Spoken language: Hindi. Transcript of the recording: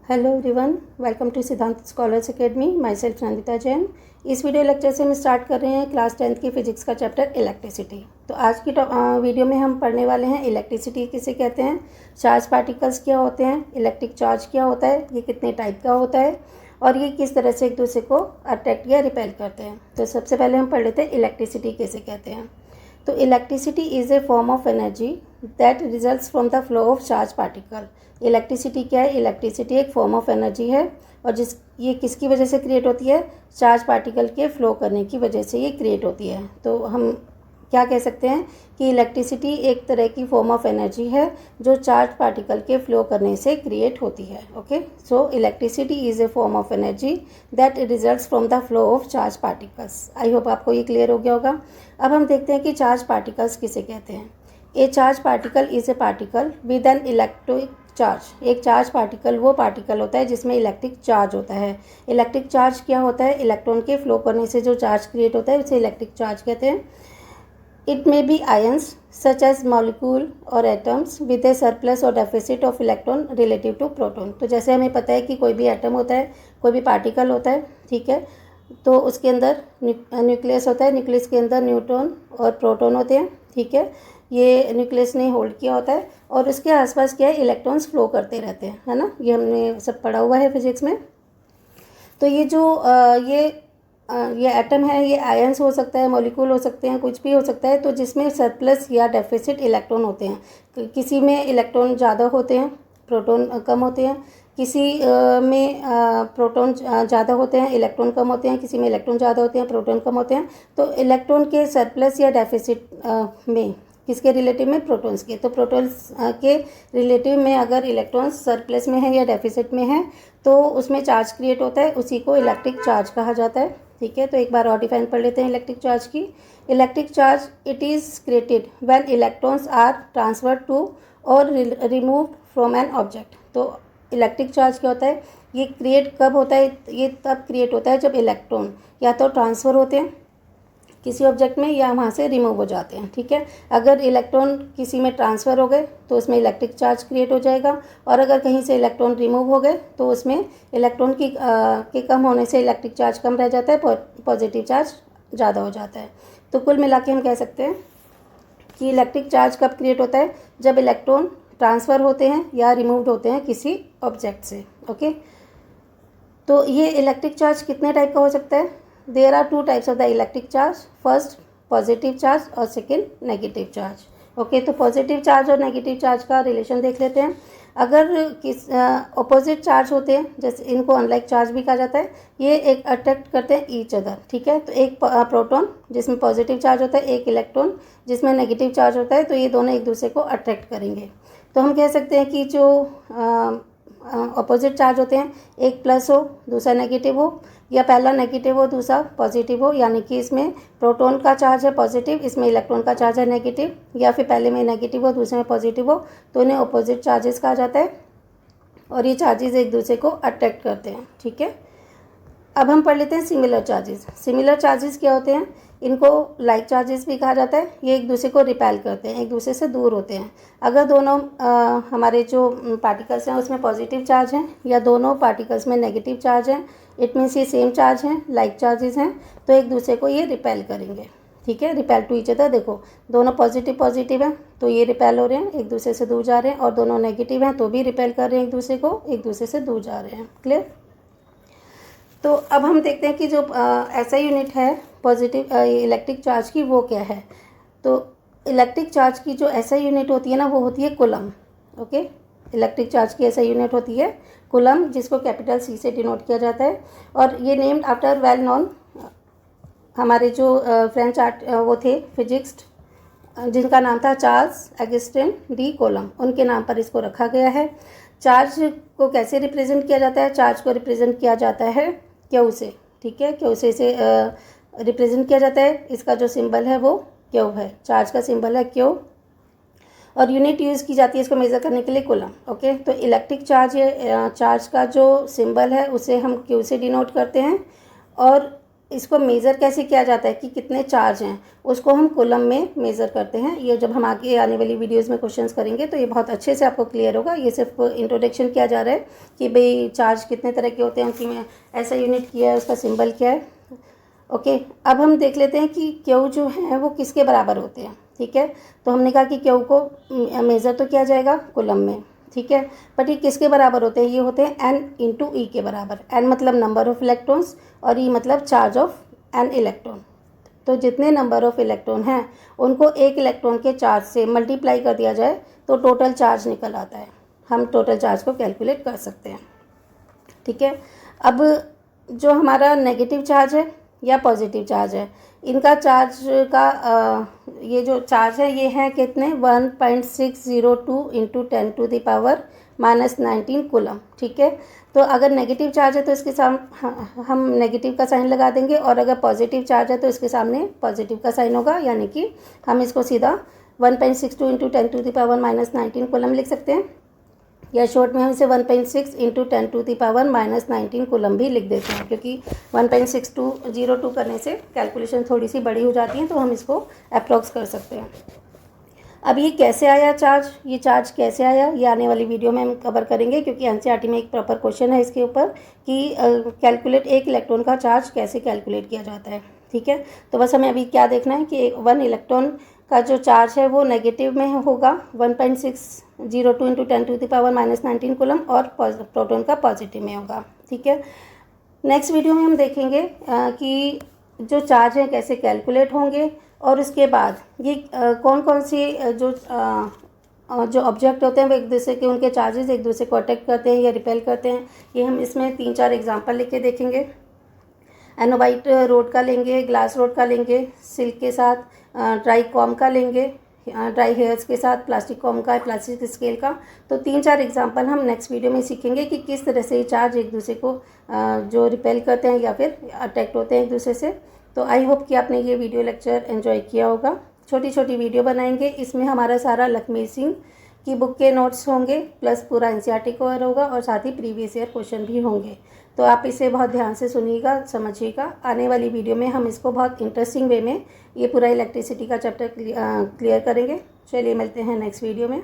हेलो एवरीवन, वेलकम टू सिद्धांत scholars academy. My self Nandita Jain. इस वीडियो लेक्चर से हम स्टार्ट कर रहे हैं क्लास 10th की फिजिक्स का चैप्टर इलेक्ट्रिसिटी। तो आज की वीडियो में हम पढ़ने वाले हैं इलेक्ट्रिसिटी किसे कहते हैं, चार्ज पार्टिकल्स क्या होते हैं, इलेक्ट्रिक चार्ज क्या होता है, ये कितने टाइप का होता है और ये किस तरह से एक दूसरे को अट्रैक्ट या रिपेल करते हैं। तो सबसे पहले हम पढ़ लेते हैं इलेक्ट्रिसिटी किसे कहते हैं। तो electricity is a form of energy that results from the flow of charge particle. Electricity क्या है? इलेक्ट्रिसिटी एक फॉर्म ऑफ एनर्जी है और ये किसकी वजह से क्रिएट होती है? चार्ज पार्टिकल के फ्लो करने की वजह से ये क्रिएट होती है। तो हम क्या कह सकते हैं कि इलेक्ट्रिसिटी एक तरह की फॉर्म ऑफ एनर्जी है जो चार्ज पार्टिकल के फ्लो करने से क्रिएट होती है। Okay, so electricity is a form of energy that results from the flow of charge particles. I hope आपको ये क्लियर हो गया होगा। अब हम देखते हैं कि चार्ज पार्टिकल्स किसे कहते हैं। ए charge particle is a particle with an electric charge. एक चार्ज पार्टिकल वो पार्टिकल होता है जिसमें इलेक्ट्रिक चार्ज होता है। इलेक्ट्रिक चार्ज क्या होता है? इलेक्ट्रॉन के फ्लो करने से जो चार्ज क्रिएट होता है उसे इलेक्ट्रिक चार्ज कहते हैं। It may be ions such as molecule or atoms with a surplus or deficit of electron relative to proton. तो जैसे हमें पता है कि कोई भी एटम होता है, कोई भी पार्टिकल होता है, ठीक है, तो उसके अंदर न्यूक्लियस होता है, न्यूक्लियस के अंदर न्यूट्रॉन और प्रोटॉन होते हैं, ठीक है। ये न्यूक्लियस ने होल्ड किया होता है और उसके आसपास क्या है, इलेक्ट्रॉन्स फ्लो करते रहते हैं, है ना। ये हमने सब पढ़ा हुआ है फिजिक्स में। तो ये जो ये एटम है, ये आयंस हो सकता है, मॉलिक्यूल हो सकते हैं, कुछ भी हो सकता है, तो जिसमें सरप्लस या डेफिसिट इलेक्ट्रॉन होते हैं। किसी में इलेक्ट्रॉन ज़्यादा होते हैं, प्रोटॉन कम होते हैं। किसी में प्रोटॉन ज़्यादा होते हैं, इलेक्ट्रॉन कम होते हैं। किसी में इलेक्ट्रॉन ज़्यादा होते हैं, प्रोटॉन कम होते हैं। तो इलेक्ट्रॉन के सरप्लस या डेफिसिट में किसके रिलेटिव में? प्रोटॉन्स के। तो प्रोटॉन्स के रिलेटिव में अगर इलेक्ट्रॉन्स सरप्लस में है या डेफिसिट में है तो उसमें चार्ज क्रिएट होता है, उसी को इलेक्ट्रिक चार्ज कहा जाता है, ठीक है। तो एक बार और डिफाइन पढ़ लेते हैं इलेक्ट्रिक चार्ज की। Electric charge it is created when electrons are transferred to or remove from an object. तो इलेक्ट्रिक चार्ज क्या होता है? ये क्रिएट कब होता है? ये तब क्रिएट होता है जब इलेक्ट्रॉन या तो ट्रांसफ़र होते हैं किसी ऑब्जेक्ट में या वहाँ से रिमूव हो जाते हैं, ठीक है। अगर इलेक्ट्रॉन किसी में ट्रांसफ़र हो गए तो उसमें इलेक्ट्रिक चार्ज क्रिएट हो जाएगा, और अगर कहीं से इलेक्ट्रॉन रिमूव हो गए तो उसमें इलेक्ट्रॉन के कम होने से इलेक्ट्रिक चार्ज कम रह जाता है, पॉजिटिव चार्ज ज़्यादा हो जाता है। तो कुल मिला के हम कह सकते हैं कि इलेक्ट्रिक चार्ज कब क्रिएट होता है? जब इलेक्ट्रॉन ट्रांसफ़र होते हैं या रिमूव्ड होते हैं किसी ऑब्जेक्ट से। ओके, तो ये इलेक्ट्रिक चार्ज कितने टाइप का हो सकता है? There are 2 types of the electric charge. First positive charge और सेकेंड नेगेटिव चार्ज। ओके, तो पॉजिटिव चार्ज और नेगेटिव चार्ज का रिलेशन देख लेते हैं। अगर किस अपोजिट चार्ज होते हैं, जैसे इनको अनलाइक चार्ज भी कहा जाता है, ये एक अट्रैक्ट करते हैं ईच अदर, ठीक है। तो एक प्रोटॉन जिसमें पॉजिटिव चार्ज होता है, एक इलेक्ट्रॉन जिसमें नेगेटिव चार्ज होता है, तो ये दोनों एक दूसरे को अट्रैक्ट करेंगे। तो हम कह सकते हैं कि जो अपोजिट चार्ज होते हैं, एक प्लस हो दूसरा नेगेटिव हो, या पहला नेगेटिव हो दूसरा पॉजिटिव हो, यानी कि इसमें प्रोटॉन का चार्ज है पॉजिटिव, इसमें इलेक्ट्रॉन का चार्ज है नेगेटिव, या फिर पहले में नेगेटिव हो दूसरे में पॉजिटिव हो, तो इन्हें अपोजिट चार्जेस कहा जाता है और ये चार्जेस एक दूसरे को अट्रैक्ट करते हैं, ठीक है। अब हम पढ़ लेते हैं सिमिलर चार्जेस। सिमिलर चार्जेस क्या होते हैं? इनको लाइक चार्जेस भी कहा जाता है। ये एक दूसरे को रिपेल करते हैं, एक दूसरे से दूर होते हैं। अगर दोनों हमारे जो पार्टिकल्स हैं उसमें पॉजिटिव चार्ज हैं या दोनों पार्टिकल्स में नेगेटिव चार्ज हैं, इट मीन्स ये सेम चार्ज हैं, लाइक चार्जेस हैं, तो एक दूसरे को ये रिपेल करेंगे, ठीक है। Repel to each other. देखो, दोनों पॉजिटिव पॉजिटिव हैं तो ये रिपेल हो रहे हैं, एक दूसरे से दूर जा रहे हैं, और दोनों नेगेटिव हैं तो भी रिपेल कर रहे हैं एक दूसरे को, एक दूसरे से दूर जा रहे हैं। क्लियर? तो अब हम देखते हैं कि जो ऐसा यूनिट है पॉजिटिव इलेक्ट्रिक चार्ज की, वो क्या है। तो इलेक्ट्रिक चार्ज की जो ऐसा यूनिट होती है ना, वो होती है कूलम। ओके, इलेक्ट्रिक चार्ज की ऐसा यूनिट होती है कूलम, जिसको कैपिटल C से डिनोट किया जाता है। और ये नेम्ड आफ्टर वेल नोन हमारे जो फ्रेंच वो थे फिजिक्स्ट, जिनका नाम था चार्ल्स अगस्टिन डी कूलम, उनके नाम पर इसको रखा गया है। चार्ज को कैसे रिप्रेजेंट किया जाता है? चार्ज को रिप्रेजेंट किया जाता है क्यू से, ठीक है। क्यू से रिप्रेजेंट किया जाता है। इसका जो सिंबल है वो क्यू है, चार्ज का सिंबल है क्यू, और यूनिट यूज़ की जाती है इसको मेज़र करने के लिए कूलम। ओके, तो इलेक्ट्रिक चार्ज का जो सिंबल है उसे हम क्यू से डिनोट करते हैं, और इसको मेज़र कैसे किया जाता है कि कितने चार्ज हैं, उसको हम कूलम में मेज़र करते हैं। ये जब हम आगे आने वाली वीडियोस में क्वेश्चंस करेंगे तो ये बहुत अच्छे से आपको क्लियर होगा। ये सिर्फ इंट्रोडक्शन किया जा रहा है कि भाई चार्ज कितने तरह के होते हैं, उनकी में ऐसा यूनिट किया है, उसका सिंबल क्या है। ओके, अब हम देख लेते हैं कि क्यू जो है वो किसके बराबर होते हैं। ठीक है, तो हमने कहा कि क्यू को मेज़र तो किया जाएगा कूलम में, ठीक है, बट ये किसके बराबर होते हैं, ये होते हैं n इंटू ई के बराबर। n मतलब नंबर ऑफ इलेक्ट्रॉन्स और ई मतलब चार्ज ऑफ एन इलेक्ट्रॉन। तो जितने नंबर ऑफ इलेक्ट्रॉन हैं उनको एक इलेक्ट्रॉन के चार्ज से मल्टीप्लाई कर दिया जाए तो टोटल चार्ज निकल आता है। हम टोटल चार्ज को कैलकुलेट कर सकते हैं। ठीक है, अब जो हमारा नेगेटिव चार्ज है या पॉजिटिव चार्ज है, इनका चार्ज का ये जो चार्ज है ये है कितने 1.602 इंटू 10⁻⁻⁻19 कूलम। ठीक है, तो अगर नेगेटिव चार्ज है तो इसके सामने हम नेगेटिव का साइन लगा देंगे, और अगर पॉजिटिव चार्ज है तो इसके सामने पॉजिटिव का साइन होगा, यानी कि हम इसको सीधा 1.62 इंटू 10⁻⁻19 कूलम लिख सकते हैं, या शॉर्ट में हम इसे 1.6 इंटू 10⁻⁻19 कूलम भी लिख देते हैं, क्योंकि 1.6202 करने से कैलकुलेशन थोड़ी सी बड़ी हो जाती है, तो हम इसको अप्रॉक्स कर सकते हैं। अब ये कैसे आया चार्ज, ये चार्ज कैसे आया, ये आने वाली वीडियो में हम कवर करेंगे, क्योंकि एनसीईआरटी में एक प्रॉपर क्वेश्चन है इसके ऊपर कि कैलकुलेट एक इलेक्ट्रॉन का चार्ज कैसे कैलकुलेट किया जाता है। ठीक है, तो बस हमें अभी क्या देखना है कि 1 इलेक्ट्रॉन का जो चार्ज है वो नेगेटिव में होगा 1.602 इंटू 10⁻⁻19 कूलम, और प्रोटॉन का पॉजिटिव में होगा। ठीक है, नेक्स्ट वीडियो में हम देखेंगे कि जो चार्ज है कैसे कैलकुलेट होंगे, और उसके बाद ये कौन कौन सी जो ऑब्जेक्ट होते हैं वो एक दूसरे के उनके चार्जेस एक दूसरे को अटैक करते हैं या रिपेल करते हैं। ये हम इसमें 3-4 एग्जांपल लेके देखेंगे। एनोवाइट रोड का लेंगे, ग्लास रोड का लेंगे, सिल्क के साथ ड्राई कॉम का लेंगे, ड्राई हेयर्स के साथ प्लास्टिक कॉम का, प्लास्टिक स्केल का। तो 3-4 एग्जांपल हम नेक्स्ट वीडियो में सीखेंगे कि किस तरह से ये चार्ज एक दूसरे को जो रिपेल करते हैं या फिर अट्रैक्ट होते हैं एक दूसरे से। तो आई होप कि आपने ये वीडियो लेक्चर एंजॉय किया होगा। छोटी छोटी वीडियो बनाएंगे, इसमें हमारा सारा लखमीर सिंह की बुक के नोट्स होंगे, प्लस पूरा एनसीईआरटी कवर होगा, और साथ ही प्रीवियस ईयर क्वेश्चन भी होंगे। तो आप इसे बहुत ध्यान से सुनिएगा, समझिएगा। आने वाली वीडियो में हम इसको बहुत इंटरेस्टिंग वे में ये पूरा इलेक्ट्रिसिटी का चैप्टर क्लियर करेंगे। चलिए मिलते हैं नेक्स्ट वीडियो में।